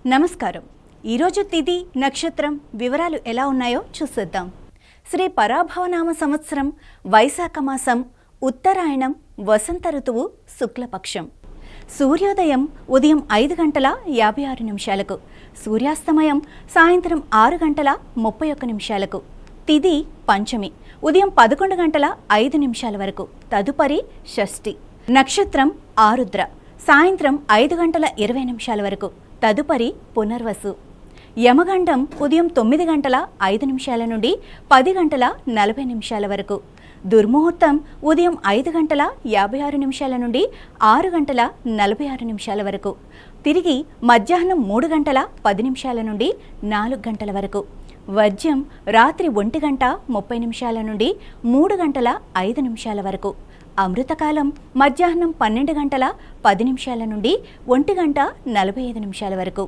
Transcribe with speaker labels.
Speaker 1: నమస్కారం. ఈరోజు తిథి నక్షత్రం వివరాలు ఎలా ఉన్నాయో చూసేద్దాం. శ్రీ పరాభవనామ సంవత్సరం వైశాఖ మాసం ఉత్తరాయణం వసంత ఋతువు శుక్లపక్షం. సూర్యోదయం ఉదయం 5:56 సూర్యాస్తమయం సాయంత్రం 6:31 తిథి పంచమి ఉదయం 11:05 వరకు. తదుపరి షష్ఠి. నక్షత్రం ఆరుద్ర సాయంత్రం 5:20 వరకు. తదుపరి పునర్వసు. యమగండం ఉదయం 9:05 నుండి 10:40 వరకు. దుర్ముహూర్తం ఉదయం 5:56 నుండి 6:46 వరకు. తిరిగి మధ్యాహ్నం 3:10 నుండి 4 వరకు. వర్జ్యం రాత్రి 1:30 నుండి 3:05 వరకు. అమృతకాలం మధ్యాహ్నం 12:10 నుండి 1:45 వరకు.